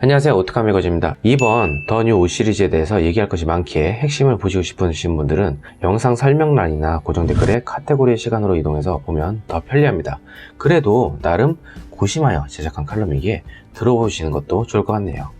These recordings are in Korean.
안녕하세요, 오토카메거즈입니다. 이번 더 뉴 5 시리즈에 대해서 얘기할 것이 많기에 핵심을 보시고 싶으신 분들은 영상 설명란이나 고정 댓글에 카테고리의 시간으로 이동해서 보면 더 편리합니다. 그래도 나름 고심하여 제작한 칼럼이기에 들어보시는 것도 좋을 것 같네요.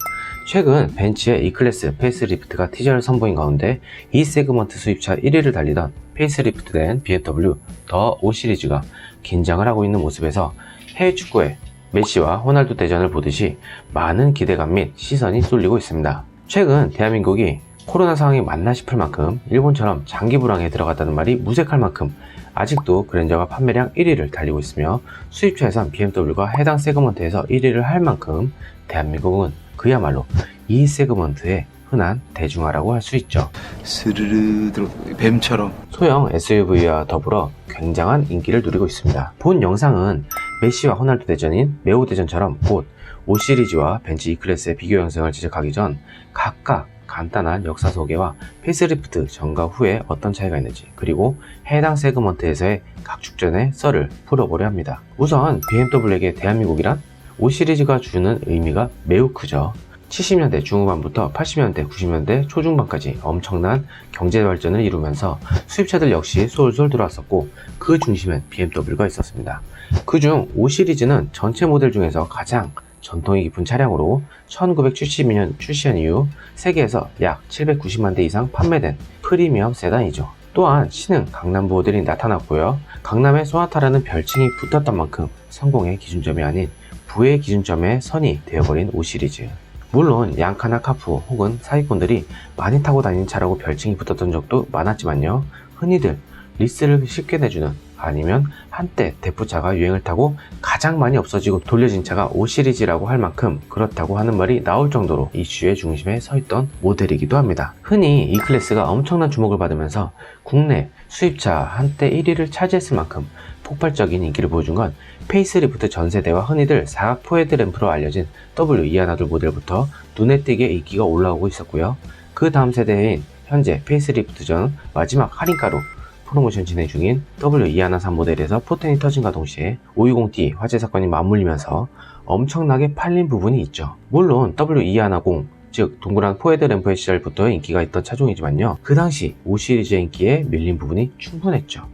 최근 벤츠의 E클래스 페이스리프트가 티저를 선보인 가운데 이 세그먼트 수입차 1위를 달리던 페이스리프트된 BMW 더 5 시리즈가 긴장을 하고 있는 모습에서 해외 축구의 메시와 호날두 대전을 보듯이 많은 기대감 및 시선이 쏠리고 있습니다. 최근 대한민국이 코로나 상황이 맞나 싶을 만큼 일본처럼 장기 불황에 들어갔다는 말이 무색할 만큼 아직도 그랜저가 판매량 1위를 달리고 있으며 수입차에선 BMW가 해당 세그먼트에서 1위를 할 만큼 대한민국은 그야말로 이 세그먼트의 흔한 대중화라고 할 수 있죠. 스르르 들어 뱀처럼 소형 SUV와 더불어 굉장한 인기를 누리고 있습니다. 본 영상은 메시와 호날두 대전인 메오 대전처럼 곧 5 시리즈와 벤츠 E클래스의 비교 영상을 제작하기 전 각각 간단한 역사 소개와 페이스리프트 전과 후에 어떤 차이가 있는지, 그리고 해당 세그먼트에서의 각 축전의 썰을 풀어보려 합니다. 우선 BMW에게 대한민국이란 5 시리즈가 주는 의미가 매우 크죠. 70년대 중후반부터 80년대, 90년대 초중반까지 엄청난 경제 발전을 이루면서 수입차들 역시 솔솔 들어왔었고 그 중심엔 BMW가 있었습니다. 그중 5 시리즈는 전체 모델 중에서 가장 전통이 깊은 차량으로 1972년 출시한 이후 세계에서 약 790만 대 이상 판매된 프리미엄 세단이죠. 또한 신흥 강남부 모델이 나타났고요. 강남의 소나타라는 별칭이 붙었던 만큼 성공의 기준점이 아닌 부의 기준점에 선이 되어버린 5 시리즈. 물론 양카나 카푸 혹은 사기꾼들이 많이 타고 다니는 차라고 별칭이 붙었던 적도 많았지만요. 흔히들 리스를 쉽게 내주는, 아니면 한때 대포차가 유행을 타고 가장 많이 없어지고 돌려진 차가 5 시리즈라고 할 만큼 그렇다고 하는 말이 나올 정도로 이슈의 중심에 서 있던 모델이기도 합니다. 흔히 이 클래스가 엄청난 주목을 받으면서 국내 수입차 한때 1위를 차지했을 만큼 폭발적인 인기를 보여준 건 페이스리프트 전세대와 흔히들 사각 포헤드 램프로 알려진 W212 모델부터 눈에 띄게 인기가 올라오고 있었고요. 그 다음 세대인 현재 페이스리프트 전 마지막 할인가로 프로모션 진행 중인 W213 모델에서 포텐이 터진과 동시에 520D 화재 사건이 맞물리면서 엄청나게 팔린 부분이 있죠. 물론 W210, 즉 동그란 포헤드 램프의 시절부터 인기가 있던 차종이지만요. 그 당시 5 시리즈의 인기에 밀린 부분이 충분했죠.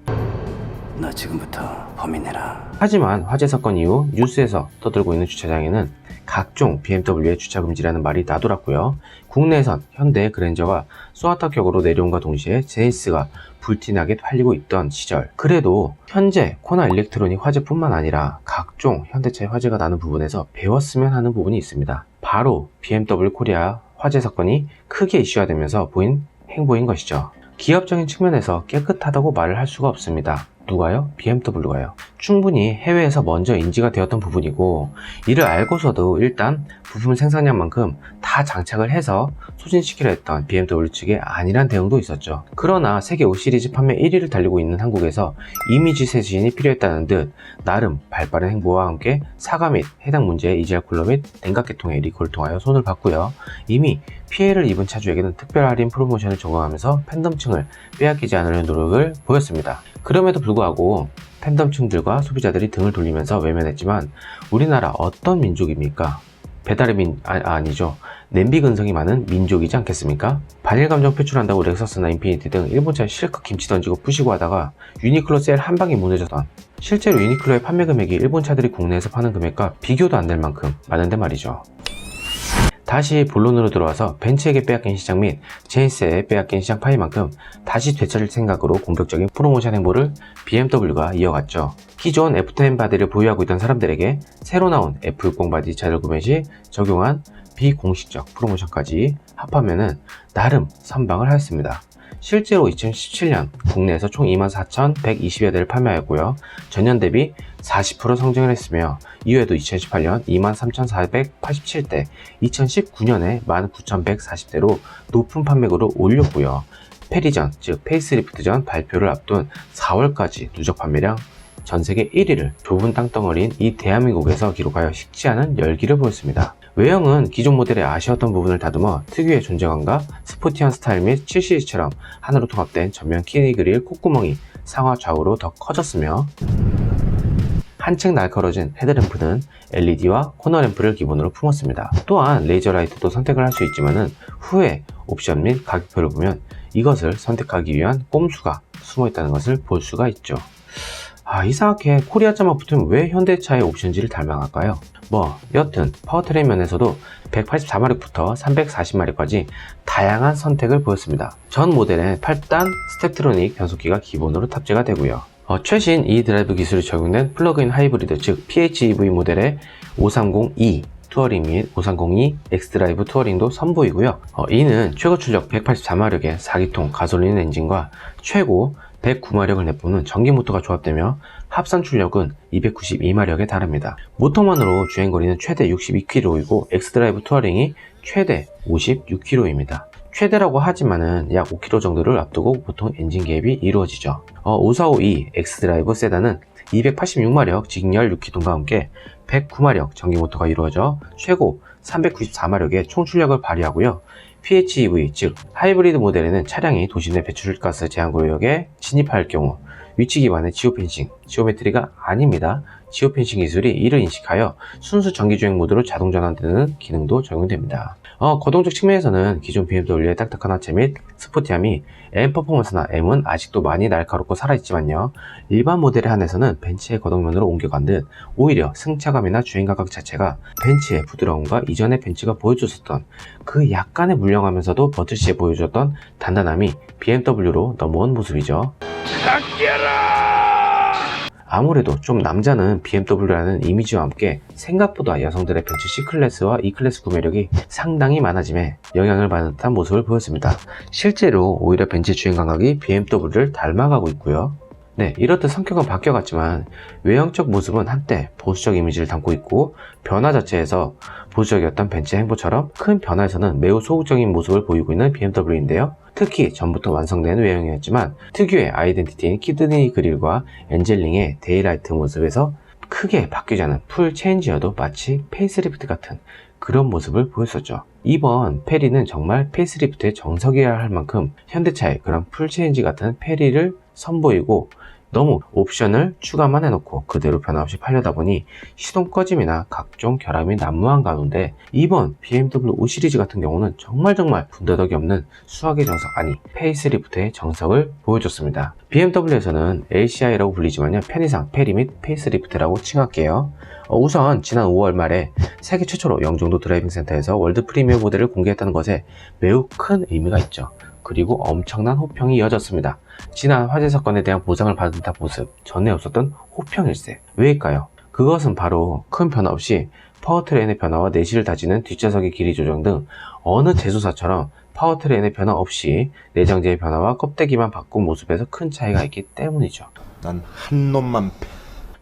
너 지금부터 범인해라. 하지만 화재 사건 이후 뉴스에서 떠들고 있는 주차장에는 각종 BMW의 주차 금지라는 말이 나돌았고요. 국내에선 현대 그랜저가 소나타격으로 내려온과 동시에 제니스가 불티나게 팔리고 있던 시절. 그래도 현재 코나 일렉트로닉 화재뿐만 아니라 각종 현대차의 화재가 나는 부분에서 배웠으면 하는 부분이 있습니다. 바로 BMW 코리아 화재 사건이 크게 이슈화되면서 보인 행보인 것이죠. 기업적인 측면에서 깨끗하다고 말을 할 수가 없습니다. 누가요? BMW가요. 충분히 해외에서 먼저 인지가 되었던 부분이고, 이를 알고서도 일단 부품 생산량만큼 다 장착을 해서 소진시키려 했던 BMW 측의 안일한 대응도 있었죠. 그러나 세계 5 시리즈 판매 1위를 달리고 있는 한국에서 이미지 쇄신이 필요했다는 듯 나름 발빠른 행보와 함께 사과 및 해당 문제의 이지알 쿨러 및 냉각계통의 리콜을 통하여 손을 봤고요. 이미 피해를 입은 차주에게는 특별 할인 프로모션을 적용하면서 팬덤층을 빼앗기지 않으려는 노력을 보였습니다. 그럼에도 불구하고 팬덤층들과 소비자들이 등을 돌리면서 외면했지만 우리나라 어떤 민족입니까? 배달의 아니죠. 냄비 근성이 많은 민족이지 않겠습니까? 반일 감정 표출한다고 렉서스나 인피니티 등 일본차에 실컷 김치 던지고 부시고 하다가 유니클로 세일 한 방에 무너졌던, 실제로 유니클로의 판매 금액이 일본 차들이 국내에서 파는 금액과 비교도 안 될 만큼 많은데 말이죠. 다시 본론으로 들어와서 벤츠에게 빼앗긴 시장 및 제니스에 빼앗긴 시장 파이만큼 다시 되찾을 생각으로 공격적인 프로모션 행보를 BMW가 이어갔죠. 기존 F10 바디를 보유하고 있던 사람들에게 새로 나온 F60 바디 차를 구매 시 적용한 비공식적 프로모션까지 합하면은 나름 선방을 하였습니다. 실제로 2017년 국내에서 총 24,120여 대를 판매하였고요. 전년 대비 40% 성장을 했으며 이후에도 2018년 23,487대, 2019년에 19,140대로 높은 판매고를 올렸고요. 페리전, 즉 페이스리프트 전 발표를 앞둔 4월까지 누적 판매량 전세계 1위를 좁은 땅덩어리인 이 대한민국에서 기록하여 식지 않은 열기를 보였습니다. 외형은 기존 모델의 아쉬웠던 부분을 다듬어 특유의 존재감과 스포티한 스타일 및 7시리즈처럼 하나로 통합된 전면 키니 그릴 콧구멍이 상하 좌우로 더 커졌으며, 한층 날카로워진 헤드램프는 LED와 코너램프를 기본으로 품었습니다. 또한 레이저 라이트도 선택을 할 수 있지만은 후에 옵션 및 가격표를 보면 이것을 선택하기 위한 꼼수가 숨어 있다는 것을 볼 수가 있죠. 이상하게 코리아자만 붙으면 왜 현대차의 옵션지를 닮아갈까요? 여튼 파워트레인 면에서도 184마력부터 340마력까지 다양한 선택을 보였습니다. 전 모델엔 8단 스텝트로닉 변속기가 기본으로 탑재가 되고요. 최신 e드라이브 기술이 적용된 플러그인 하이브리드 즉 PHEV 모델의 530e 투어링 및 530e 엑스드라이브 투어링도 선보이고요. 이는 최고 출력 184마력의 4기통 가솔린 엔진과 최고 109마력을 내뿜는 전기 모터가 조합되며 합산 출력은 292마력에 달합니다. 모터만으로 주행거리는 최대 62km이고 엑스드라이브 투어링이 최대 56km입니다. 최대라고 하지만은 약 5km 정도를 앞두고 보통 엔진 개입이 이루어지죠. 545e 엑스드라이브 세단은 286마력 직렬 6기통과 함께 109마력 전기 모터가 이루어져 최고 394마력의 총 출력을 발휘하고요. PHEV 즉 하이브리드 모델에는 차량이 도시 내 배출가스 제한 구역에 진입할 경우 위치 기반의 지오펜싱, 지오메트리가 아닙니다. 지오펜싱 기술이 이를 인식하여 순수 전기주행 모드로 자동 전환되는 기능도 적용됩니다. 거동적 측면에서는 기존 BMW의 딱딱한 하체 및 스포티함이 M 퍼포먼스나 M은 아직도 많이 날카롭고 살아있지만요. 일반 모델에 한해서는 벤츠의 거동면으로 옮겨간 듯 오히려 승차감이나 주행감각 자체가 벤츠의 부드러움과 이전의 벤츠가 보여줬었던 그 약간의 물렁하면서도 버틀시에 보여줬던 단단함이 BMW로 넘어온 모습이죠. 아무래도 좀 남자는 BMW라는 이미지와 함께 생각보다 여성들의 벤츠 C클래스와 E클래스 구매력이 상당히 많아짐에 영향을 받은 듯한 모습을 보였습니다. 실제로 오히려 벤츠의 주행 감각이 BMW를 닮아가고 있고요. 이렇듯 성격은 바뀌어갔지만 외형적 모습은 한때 보수적 이미지를 담고 있고 변화 자체에서 보수적이었던 벤츠의 행보처럼 큰 변화에서는 매우 소극적인 모습을 보이고 있는 BMW인데요. 특히 전부터 완성된 외형이었지만 특유의 아이덴티티인 키드니 그릴과 엔젤링의 데이라이트 모습에서 크게 바뀌지 않은 풀 체인지여도 마치 페이스리프트 같은 그런 모습을 보였었죠. 이번 페리는 정말 페이스리프트의 정석이어야 할 만큼 현대차의 그런 풀 체인지 같은 페리를 선보이고 너무 옵션을 추가만 해놓고 그대로 변화 없이 팔려다 보니 시동 꺼짐이나 각종 결함이 난무한 가운데 이번 BMW 5 시리즈 같은 경우는 정말 분더덕이 없는 수학의 정석 페이스리프트의 정석을 보여줬습니다. BMW에서는 ACI라고 불리지만요 편의상 페리 및 페이스리프트라고 칭할게요. 우선 지난 5월 말에 세계 최초로 영종도 드라이빙 센터에서 월드 프리미엄 모델을 공개했다는 것에 매우 큰 의미가 있죠. 그리고 엄청난 호평이 이어졌습니다. 지난 화재 사건에 대한 보상을 받은 듯한 모습, 전에 없었던 호평일세. 왜일까요? 그것은 바로 큰 변화 없이 파워트레인의 변화와 내실을 다지는 뒷좌석의 길이 조정 등 어느 제조사처럼 파워트레인의 변화 없이 내장재의 변화와 껍데기만 바꾼 모습에서 큰 차이가 있기 때문이죠. 난 한 놈만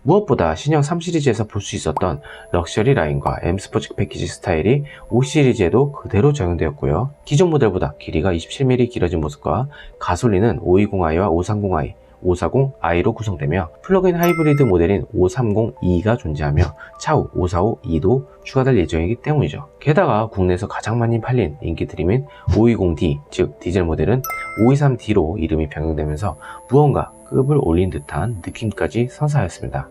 무엇보다 신형 3시리즈에서 볼 수 있었던 럭셔리 라인과 M 스포츠 패키지 스타일이 5시리즈에도 그대로 적용되었고요. 기존 모델보다 길이가 27mm 길어진 모습과 가솔린은 520i와 530i, 540i로 구성되며 플러그인 하이브리드 모델인 530e가 존재하며 차후 545e도 추가될 예정이기 때문이죠. 게다가 국내에서 가장 많이 팔린 인기 드림인 520d 즉 디젤 모델은 523d로 이름이 변경되면서 무언가 급을 올린 듯한 느낌까지 선사하였습니다.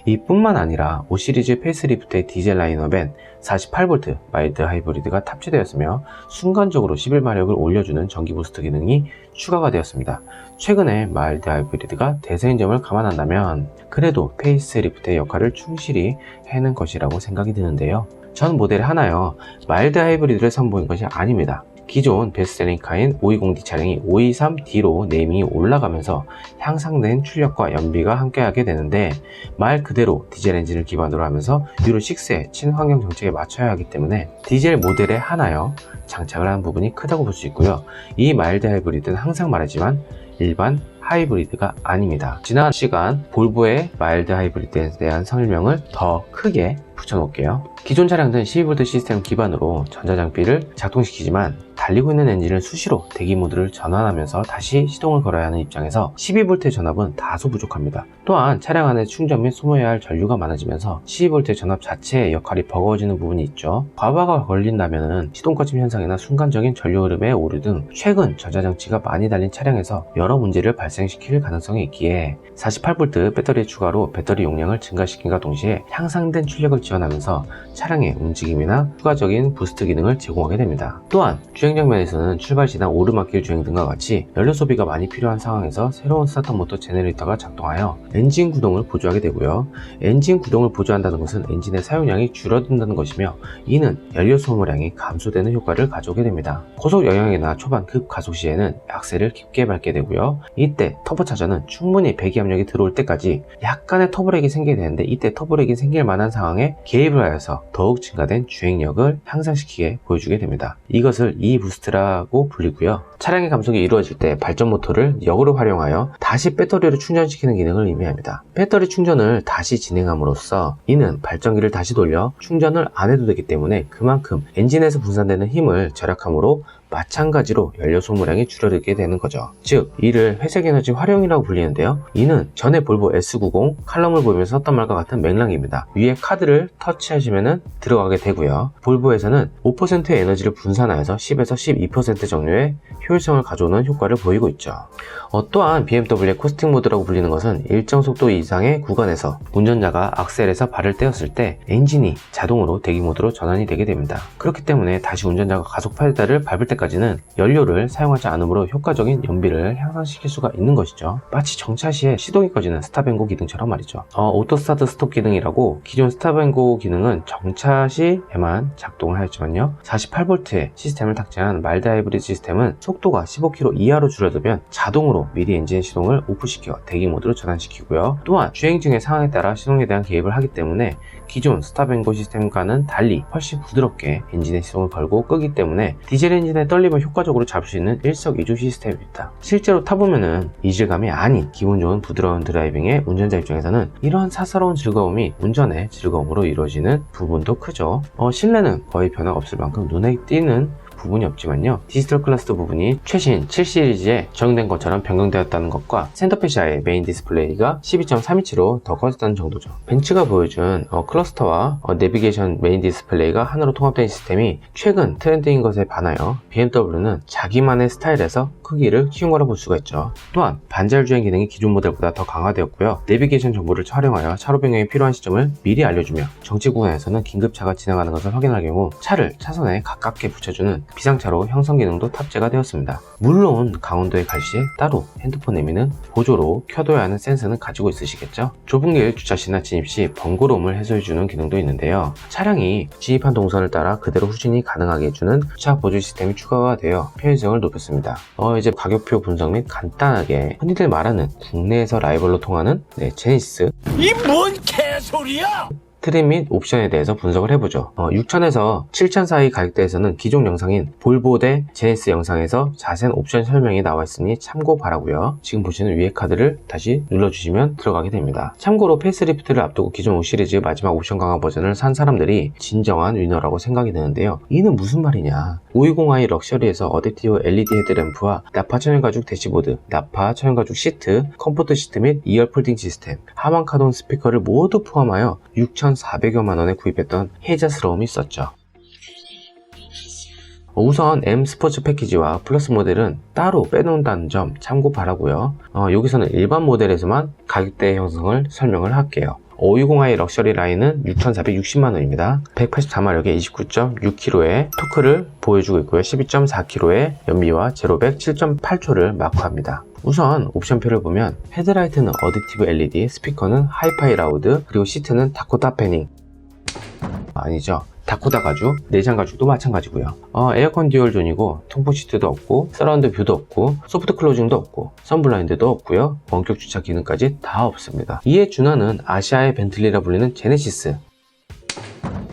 이뿐만 아니라 5시리즈 페이스리프트의 디젤 라인업엔 48V 마일드 하이브리드가 탑재되었으며 순간적으로 11마력을 올려주는 전기 부스트 기능이 추가가 되었습니다. 최근에 마일드 하이브리드가 대세인 점을 감안한다면 그래도 페이스리프트의 역할을 충실히 해낸 것이라고 생각이 드는데요. 전 모델에 하나여 마일드 하이브리드를 선보인 것이 아닙니다. 기존 베스트셀링카인 520D 차량이 523D로 네이밍이 올라가면서 향상된 출력과 연비가 함께하게 되는데 말 그대로 디젤 엔진을 기반으로 하면서 유로6의 친환경 정책에 맞춰야 하기 때문에 디젤 모델에 하나여 장착을 하는 부분이 크다고 볼 수 있고요. 이 마일드 하이브리드는 항상 말하지만 일반 하이브리드가 아닙니다. 지난 시간 볼보의 마일드 하이브리드에 대한 설명을 더 크게 붙여놓을게요. 기존 차량들은 12V 시스템 기반으로 전자장비를 작동시키지만 달리고 있는 엔진을 수시로 대기 모드를 전환하면서 다시 시동을 걸어야 하는 입장에서 12V 전압은 다소 부족합니다. 또한 차량 안에 충전 및 소모해야 할 전류가 많아지면서 12V 전압 자체의 역할이 버거워지는 부분이 있죠. 과부하가 걸린다면 시동 꺼짐 현상이나 순간적인 전류 흐름의 오류 등 최근 전자장치가 많이 달린 차량에서 여러 문제를 발생시킬 가능성이 있기에 48V 배터리 추가로 배터리 용량을 증가시킨과 동시에 향상된 출력을 지원하면서 차량의 움직임이나 추가적인 부스트 기능을 제공하게 됩니다. 또한 주행 장면에서는 출발 시나 오르막길 주행 등과 같이 연료 소비가 많이 필요한 상황에서 새로운 스타터 모터 제너레이터가 작동하여 엔진 구동을 보조하게 되고요. 엔진 구동을 보조한다는 것은 엔진의 사용량이 줄어든다는 것이며 이는 연료 소모량이 감소되는 효과를 가져오게 됩니다. 고속 영향이나 초반 급 가속 시에는 악셀을 깊게 밟게 되고요. 이때 터보차저는 충분히 배기압력이 들어올 때까지 약간의 터보렉이 생기게 되는데 이때 터보렉이 생길 만한 상황에 개입을 하여서 더욱 증가된 주행력을 향상시키게 보여주게 됩니다. 이것을 E-부스트라고 불리고요. 차량의 감속이 이루어질 때 발전 모터를 역으로 활용하여 다시 배터리를 충전시키는 기능을 의미합니다. 배터리 충전을 다시 진행함으로써 이는 발전기를 다시 돌려 충전을 안 해도 되기 때문에 그만큼 엔진에서 분산되는 힘을 절약함으로 마찬가지로 연료 소모량이 줄어들게 되는 거죠. 즉 이를 회색 에너지 활용이라고 불리는데요. 이는 전에 볼보 S90 칼럼을 보면서 썼던 말과 같은 맥락입니다. 위에 카드를 터치하시면 들어가게 되고요. 볼보에서는 5%의 에너지를 분산하여서 10에서 12% 정도의 효율성을 가져오는 효과를 보이고 있죠. 또한 BMW의 코스팅 모드라고 불리는 것은 일정 속도 이상의 구간에서 운전자가 악셀에서 발을 떼었을 때 엔진이 자동으로 대기 모드로 전환이 되게 됩니다. 그렇기 때문에 다시 운전자가 가속 페달을 밟을 때까지는 연료를 사용하지 않으므로 효과적인 연비를 향상시킬 수가 있는 것이죠. 마치 정차 시에 시동이 꺼지는 스탑앤고 기능처럼 말이죠. 오토 스타트 스톱 기능이라고 기존 스탑앤고 기능은 정차 시에만 작동을 하였지만요. 48V의 시스템을 탑재한 마일드 하이브리드 시스템은 속도가 15km 이하로 줄어들면 자동으로 미리 엔진 시동을 오프시켜 대기 모드로 전환시키고요. 또한 주행 중의 상황에 따라 시동에 대한 개입을 하기 때문에 기존 스탑앤고 시스템과는 달리 훨씬 부드럽게 엔진의 시동을 걸고 끄기 때문에 디젤 엔진의 떨림을 효과적으로 잡을 수 있는 일석이조 시스템입니다. 실제로 타보면은 이질감이 아닌 기분 좋은 부드러운 드라이빙의 운전자 입장에서는 이런 사사로운 즐거움이 운전의 즐거움으로 이루어지는 부분도 크죠. 실내는 거의 변화가 없을 만큼 눈에 띄는 부분이 없지만요. 디지털 클러스터 부분이 최신 7 시리즈에 적용된 것처럼 변경되었다는 것과 센터페시아의 메인 디스플레이가 12.3인치로 더 커졌다는 정도죠. 벤츠가 보여준 클러스터와 내비게이션 메인 디스플레이가 하나로 통합된 시스템이 최근 트렌드인 것에 반하여 BMW는 자기만의 스타일에서 크기를 키운 거라 볼 수가 있죠. 또한 반절 주행 기능이 기존 모델보다 더 강화되었고요. 내비게이션 정보를 활용하여 차로 변경에 필요한 시점을 미리 알려주며 정체 구간에서는 긴급차가 지나가는 것을 확인할 경우 차를 차선에 가깝게 붙여주는 비상차로 형성 기능도 탑재가 되었습니다. 물론 강원도에 갈 시에 따로 핸드폰 내미는 보조로 켜둬야 하는 센서는 가지고 있으시겠죠. 좁은 길 주차 시나 진입 시 번거로움을 해소해주는 기능도 있는데요. 차량이 진입한 동선을 따라 그대로 후진이 가능하게 해주는 주차 보조 시스템이 추가가 되어 편의성을 높였습니다. 이제 가격표 분석 및 간단하게 흔히들 말하는 국내에서 라이벌로 통하는 제네시스 이 뭔 개소리야! 트림 및 옵션에 대해서 분석을 해보죠. 6,000에서 7,000 사이 가격대에서는 기존 영상인 볼보 대 제네시스 영상에서 자세한 옵션 설명이 나와 있으니 참고 바라고요. 지금 보시는 위에 카드를 다시 눌러주시면 들어가게 됩니다. 참고로 페이스리프트를 앞두고 기존 5 시리즈 마지막 옵션 강화 버전을 산 사람들이 진정한 위너라고 생각이 드는데요. 이는 무슨 말이냐. 520i 럭셔리에서 어댑티브 LED 헤드램프와 나파 천연가죽 대시보드, 나파 천연가죽 시트, 컴포트 시트 및 2열 폴딩 시스템, 하만 카돈 스피커를 모두 포함하여 6,400여만 원에 구입했던 혜자스러움이 있었죠. 우선 M 스포츠 패키지와 플러스 모델은 따로 빼놓는다는 점 참고 바라고요. 여기서는 일반 모델에서만 가격대 형성을 설명을 할게요. 520i 럭셔리 라인은 6,460만원입니다. 184마력에 29.6kg의 토크를 보여주고 있고요. 12.4kg의 연비와 제로백 7.8초를 마크합니다. 우선 옵션표를 보면 헤드라이트는 어댑티브 LED, 스피커는 하이파이 라우드, 그리고 시트는 다코타 패닝 아니죠. 다코타 가죽, 내장 가죽도 마찬가지고요. 에어컨 듀얼존이고 통풍 시트도 없고 서라운드 뷰도 없고 소프트 클로징도 없고 선블라인드도 없고요. 원격 주차 기능까지 다 없습니다. 이에 준하는 아시아의 벤틀리라 불리는 제네시스.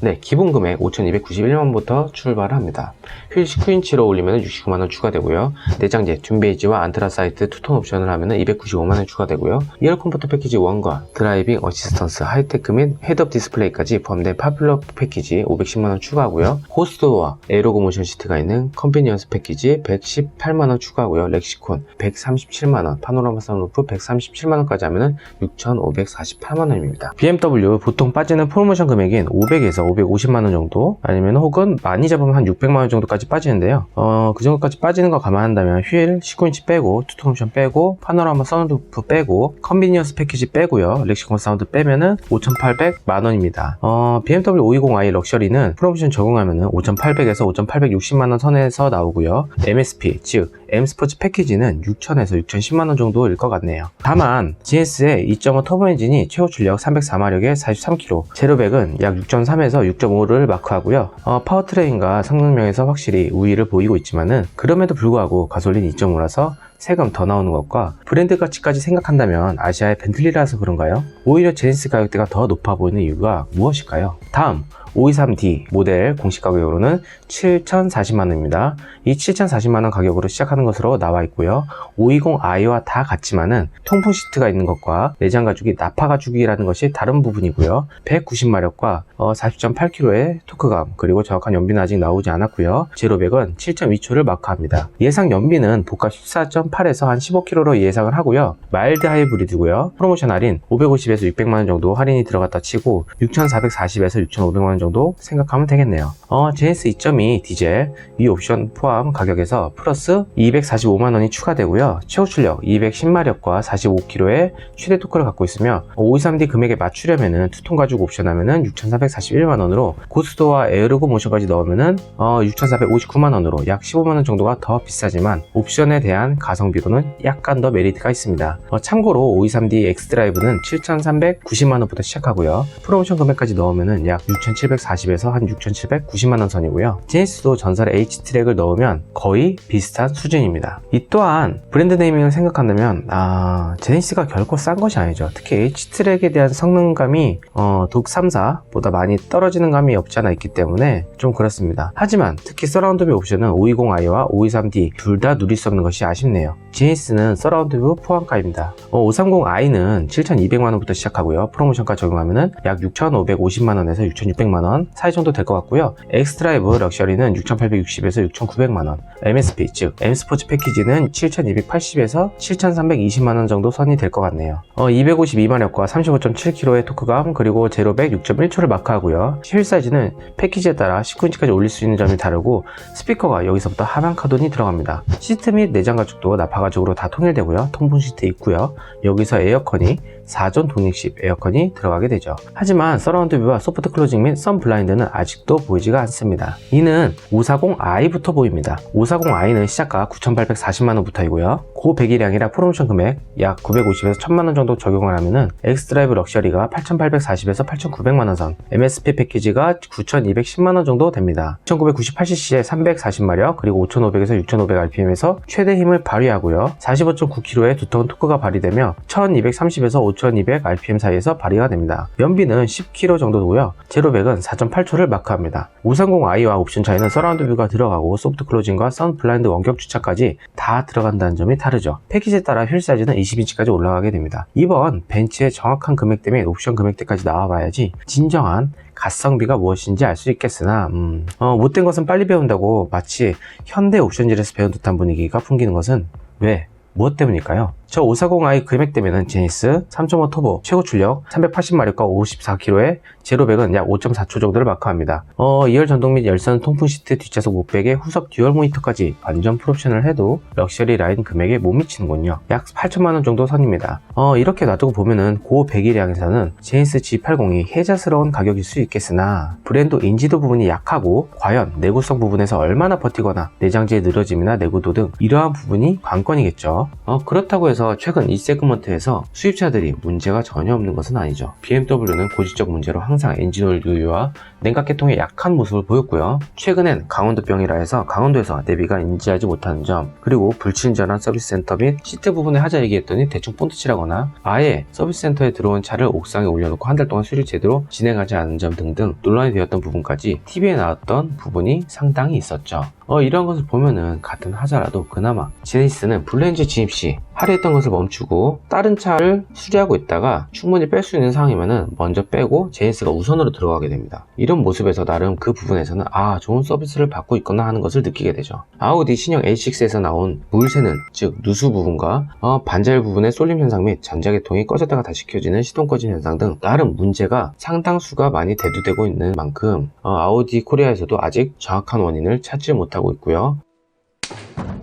네, 기본 금액 5,291만원부터 출발합니다. 휠 19인치로 올리면 69만원 추가되고요. 내장재, 튠베이지와 안트라사이트 투톤 옵션을 하면 295만원 추가되고요. 이어 컴포트 패키지 1과 드라이빙 어시스턴스, 하이테크 및 헤드업 디스플레이까지 포함된 파퓰러 패키지 510만원 추가하고요. 호스도어와 에어로그 모션 시트가 있는 컨비니언스 패키지 118만원 추가하고요. 렉시콘 137만원, 파노라마 선루프 137만원까지 하면 6,548만원입니다. BMW 보통 빠지는 프로모션 금액인 500에서 550만원 정도, 아니면 혹은 많이 잡으면 한 600만원 정도까지 빠지는데요. 그 정도까지 빠지는 거 감안한다면 휠 19인치 빼고, 투톤 옵션 빼고, 파노라마 선루프 빼고, 컨비니언스 패키지 빼고요. 렉시콘 사운드 빼면은 5,800만원입니다. BMW 520i 럭셔리는 프로모션 적용하면은 5,800에서 5,860만원 선에서 나오고요. MSP, 즉 M 스포츠 패키지는 6,000에서 6,010만원 정도일 것 같네요. 다만 GS의 2.5 터보 엔진이 최고 출력 304마력에 43km, 제로백은 약 6.3에서 6.5를 마크하고요. 파워트레인과 성능면에서 확실히 우위를 보이고 있지만은, 그럼에도 불구하고 가솔린 2.5라서 세금 더 나오는 것과 브랜드 가치까지 생각한다면 아시아의 벤틀리라서 그런가요? 오히려 제네시스 가격대가 더 높아 보이는 이유가 무엇일까요? 다음 523D 모델 공식 가격으로는 7,040만원입니다. 이 7,040만원 가격으로 시작하는 것으로 나와 있고요. 520i와 다 같지만은 통풍 시트가 있는 것과 내장 가죽이 나파 가죽이라는 것이 다른 부분이고요. 190마력과 40.8kg의 토크감, 그리고 정확한 연비는 아직 나오지 않았고요. 제로백은 7.2초를 마크합니다. 예상 연비는 복합 14.8에서 한 15km로 예상을 하고요. 마일드 하이브리드고요. 프로모션 할인 550에서 600만원 정도 할인이 들어갔다 치고 6,440에서 6,500만원 정도 생각하면 되겠네요. GS 2.2 디젤 위 옵션 포함 가격에서 플러스 245만원이 추가되고요. 최고 출력 210마력과 45kg의 최대 토크를 갖고 있으며 523D 금액에 맞추려면은 투톤 가죽 옵션 하면은 6,441만원으로 고스도와 에어로그 모션까지 넣으면은 6,459만원으로 약 15만원 정도가 더 비싸지만 옵션에 대한 가성비로는 약간 더 메리트가 있습니다. 참고로 523D X드라이브는 7,390만원부터 시작하고요. 프로모션 금액까지 넣으면은 약 6,740에서 한 6,790만원 선이고요. GS도 전설의 H트랙을 넣으면 거의 비슷한 수준입니다. 이 또한 브랜드 네이밍을 생각한다면 제네시스가 결코 싼 것이 아니죠. 특히 H트랙에 대한 성능감이 독 3사보다 많이 떨어지는 감이 없지 않아 있기 때문에 좀 그렇습니다. 하지만 특히 서라운드 뷰 옵션은 520i와 523D 둘 다 누릴 수 없는 것이 아쉽네요. GS는 서라운드 뷰 포함가입니다. 530i는 7,200만원부터 시작하고요. 프로모션가 적용하면 약 6,550만원에서 6,600만원 사이 정도 될 것 같고요. X드라이브 럭셔리는 6,860에서 6,900만원, MSP 즉 M스포츠 패키지는 7,280에서 7,320만원 정도 선이 될 것 같네요. 252마력과 35.7kg의 토크감, 그리고 제로백 6.1초를 마크하고요. 휠 사이즈는 패키지에 따라 19인치까지 올릴 수 있는 점이 다르고, 스피커가 여기서부터 하반 카돈이 들어갑니다. 시트 및 내장 가죽도 나파 가죽으로 다 통일되고요. 통풍 시트 있고요. 여기서 에어컨이 4전 독립식 에어컨이 들어가게 되죠. 하지만 서라운드 뷰와 소프트 클로징 및 선 블라인드는 아직도 보이지가 않습니다. 이는 540i부터 보입니다. 540i는 시작가 9,840만원부터이고요. 고배기량이라 프로모션 금액 약 950에서 1000만원 정도 적용을 하면은 X드라이브 럭셔리가 8,840에서 8,900만원 선, MSP 패키지가 9,210만원 정도 됩니다. 1998cc에 340마력, 그리고 5,500에서 6,500rpm에서 최대 힘을 발휘하고요. 45.9kg의 두터운 토크가 발휘되며 1,230에서 5,200rpm 사이에서 발휘가 됩니다. 연비는 10km 정도고요. 제로백은 4.8초를 마크합니다. 530i와 옵션 차이는 서라운드 뷰가 들어가고 소프트 클로징과 선 블라인드 원격 주차까지 다 들어간다는 점이 다르죠. 패키지에 따라 휠 사이즈는 20인치까지 올라가게 됩니다. 이번 벤츠의 정확한 금액대 및 옵션 금액대까지 나와봐야지 진정한 가성비가 무엇인지 알 수 있겠으나 못된 것은 빨리 배운다고 마치 현대 옵션질에서 배운 듯한 분위기가 풍기는 것은 왜? 무엇 때문일까요? 저 540i 금액대면은 제네시스 3.5 터보 최고 출력 380마력과 54kg의 제로백은 약 5.4초 정도를 마크합니다. 2열 전동 및 열선 통풍 시트 뒷좌석 목백에 후석 듀얼 모니터까지 완전 풀옵션을 해도 럭셔리 라인 금액에 못 미치는군요. 약 8천만원 정도 선입니다. 이렇게 놔두고 보면은 고배기량에서는 제네시스 G80이 혜자스러운 가격일 수 있겠으나, 브랜드 인지도 부분이 약하고 과연 내구성 부분에서 얼마나 버티거나 내장재의 늘어짐이나 내구도 등 이러한 부분이 관건이겠죠. 그렇다고 해서 그래서 최근 이 세그먼트에서 수입차들이 문제가 전혀 없는 것은 아니죠. BMW는 고질적 문제로 항상 엔진오일 유유와 냉각계통에 약한 모습을 보였고요. 최근엔 강원도병이라 해서 강원도에서 내비가 인지하지 못하는 점, 그리고 불친절한 서비스 센터 및 시트 부분에 하자 얘기했더니 대충 본트 칠하거나 아예 서비스 센터에 들어온 차를 옥상에 올려놓고 한 달 동안 수리를 제대로 진행하지 않은 점 등등 논란이 되었던 부분까지 TV에 나왔던 부분이 상당히 있었죠. 이런 것을 보면은 같은 하자라도 그나마 제네시스는 블루엔진 진입 시 할애했던 것을 멈추고 다른 차를 수리하고 있다가 충분히 뺄 수 있는 상황이면은 먼저 빼고 제네시스가 우선으로 들어가게 됩니다. 이런 모습에서 나름 그 부분에서는 좋은 서비스를 받고 있구나 하는 것을 느끼게 되죠. 아우디 신형 A6에서 나온 물 새는, 즉 누수 부분과 반자율 부분의 쏠림 현상 및 전자계통이 꺼졌다가 다시 켜지는 시동 꺼짐 현상 등 나름 문제가 상당수가 많이 대두되고 있는 만큼 아우디 코리아에서도 아직 정확한 원인을 찾지 못하고 있고요.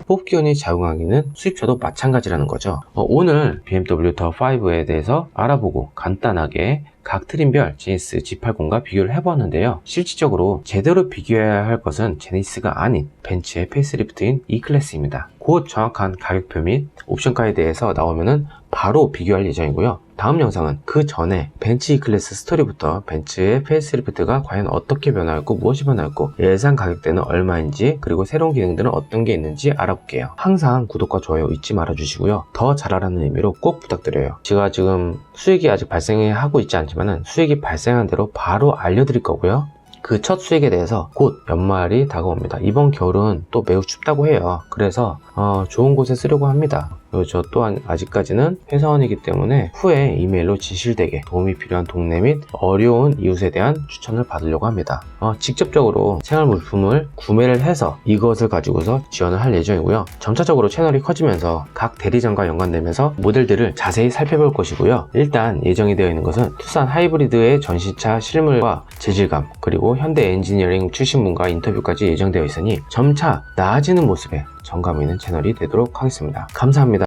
뽑기운이 작용하기는 수입차도 마찬가지라는 거죠. 오늘 BMW 더 5에 대해서 알아보고 간단하게 각 트림별 제네시스 G80과 비교를 해보았는데요. 실질적으로 제대로 비교해야 할 것은 제네시스가 아닌 벤츠의 페이스리프트인 E클래스입니다. 곧 정확한 가격표 및 옵션가에 대해서 나오면은 바로 비교할 예정이고요. 다음 영상은 그 전에 벤츠 E클래스 스토리부터 벤츠의 페이스리프트가 과연 어떻게 변화했고 무엇이 변화했고 예상 가격대는 얼마인지 그리고 새로운 기능들은 어떤 게 있는지 알아볼게요. 항상 구독과 좋아요 잊지 말아주시고요. 더 잘하라는 의미로 꼭 부탁드려요. 제가 지금 수익이 아직 발생하고 있지 않지만은 수익이 발생한 대로 바로 알려드릴 거고요. 그 첫 수익에 대해서 곧 연말이 다가옵니다. 이번 겨울은 또 매우 춥다고 해요. 그래서 좋은 곳에 쓰려고 합니다. 그리고 저 또한 아직까지는 회사원이기 때문에 후에 이메일로 진실되게 도움이 필요한 동네 및 어려운 이웃에 대한 추천을 받으려고 합니다. 직접적으로 생활물품을 구매를 해서 이것을 가지고서 지원을 할 예정이고요. 점차적으로 채널이 커지면서 각 대리점과 연관되면서 모델들을 자세히 살펴볼 것이고요. 일단 예정이 되어 있는 것은 투싼 하이브리드의 전시차 실물과 재질감, 그리고 현대 엔지니어링 출신분과 인터뷰까지 예정되어 있으니 점차 나아지는 모습에 정감 있는 채널이 되도록 하겠습니다. 감사합니다.